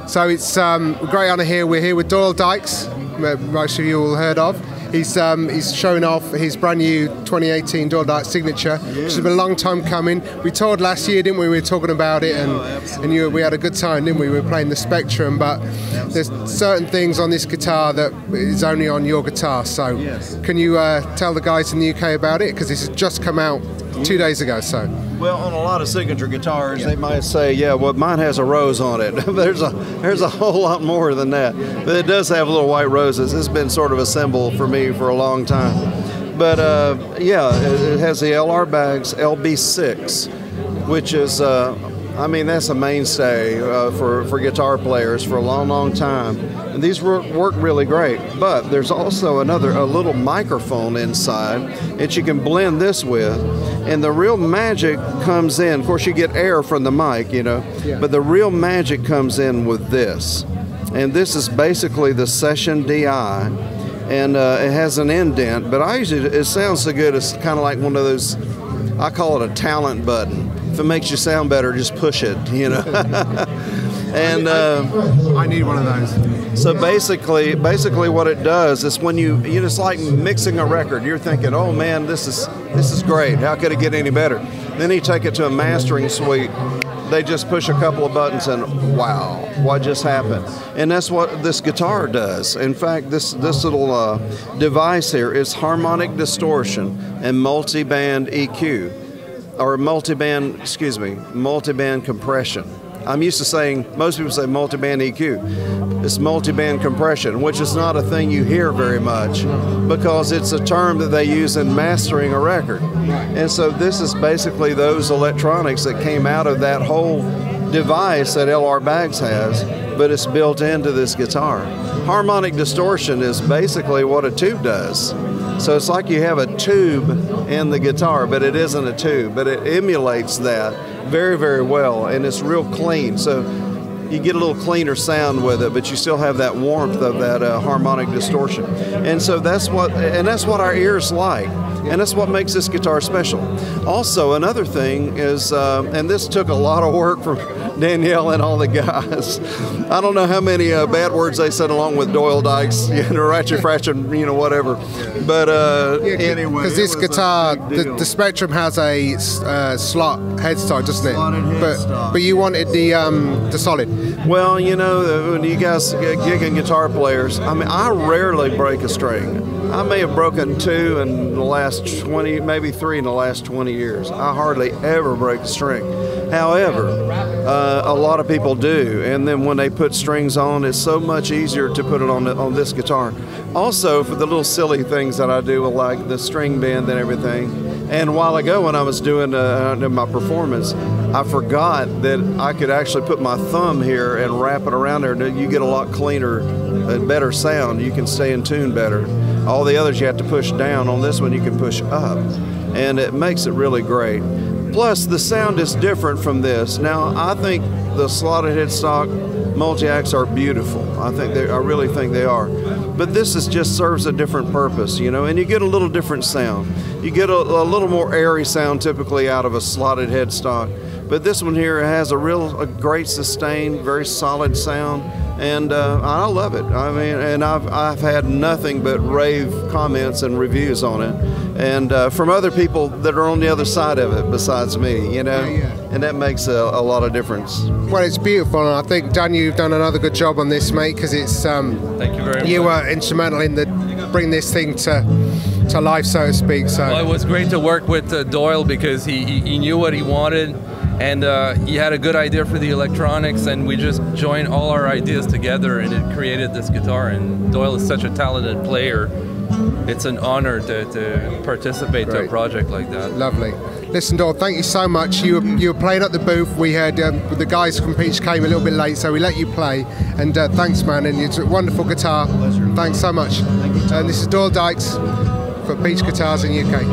So it's a great honour here. We're here with Doyle Dykes, most of you all heard of. He's showing off his brand new 2018 Doyle Dykes signature, which has been a long time coming. We toured last year, didn't we? We were talking about it, and we had a good time, didn't we? We were playing the Spectrum, but there's certain things on this guitar that is only on your guitar. So can you tell the guys in the UK about it? Because this has just come out 2 days ago. So. Well, on a lot of signature guitars, they might say, yeah, well, mine has a rose on it. There's a whole lot more than that. But it does have little white roses. It's been sort of a symbol for me for a long time. But, yeah, it has the LR Baggs LB6, which is, I mean, that's a mainstay for guitar players for a long, long time. And these work really great. But there's also a little microphone inside that you can blend this with. And the real magic comes in. Of course, you get air from the mic, you know, but the real magic comes in with this. And this is basically the Session DI, and it has an indent. But it sounds so good. It's kind of like one of those. I call it a talent button. If it makes you sound better, just push it, you know. And I need one of those. So basically what it does is when it's like mixing a record. You're thinking, oh man, this is great. How could it get any better? Then you take it to a mastering suite. They just push a couple of buttons and wow, what just happened? And that's what this guitar does. In fact, this little device here is harmonic distortion and multi-band EQ, or multi-band compression. I'm used to saying, most people say multi-band EQ. It's multi-band compression, which is not a thing you hear very much because it's a term that they use in mastering a record. And so this is basically those electronics that came out of that whole device that LR Baggs has, but it's built into this guitar. Harmonic distortion is basically what a tube does. So it's like you have a tube in the guitar, but it isn't a tube, but it emulates that very, very well, and it's real clean. So you get a little cleaner sound with it, but you still have that warmth of that harmonic distortion. And so that's what our ears like, and that's what makes this guitar special. Also, another thing is, and this took a lot of work from Danielle and all the guys. I don't know how many bad words they said along with Doyle Dykes, you know, ratchet, fratchet, you know, whatever. But anyway, because this guitar, the Spectrum has a slot headstock, doesn't it? But you wanted the solid. Well, you know, when you guys gigging guitar players, I mean, I rarely break a string. I may have broken 2 in the last 20, maybe 3 in the last 20 years. I hardly ever break a string. However, a lot of people do, and then when they put strings on, it's so much easier to put it on this guitar. Also, for the little silly things that I do, like the string bend and everything. And a while ago, when I was doing my performance, I forgot that I could actually put my thumb here and wrap it around there. You get a lot cleaner, better sound. You can stay in tune better. All the others you have to push down. On this one, you can push up, and it makes it really great. Plus, the sound is different from this. Now, I think the slotted headstock Multiacs are beautiful. I really think they are. But this just serves a different purpose, you know, and you get a little different sound. You get a little more airy sound typically out of a slotted headstock. But this one here has a great sustain, very solid sound, and I love it. I mean, and I've had nothing but rave comments and reviews on it, and from other people that are on the other side of it besides me, you know, and that makes a lot of difference. Well, it's beautiful, and I think, Dan, you've done another good job on this, mate, because it's thank you very much. You were instrumental in bring this thing to life, so to speak. So well, it was great to work with Doyle because he knew what he wanted. And he had a good idea for the electronics, and we just joined all our ideas together, and it created this guitar. And Doyle is such a talented player. It's an honor to participate to a project like that. Lovely. Listen, Doyle, thank you so much. You were playing at the booth. We had the guys from Peach came a little bit late, so we let you play. And thanks, man. And it's a wonderful guitar. Pleasure. Thanks so much. And this is Doyle Dykes for Peach Guitars in UK.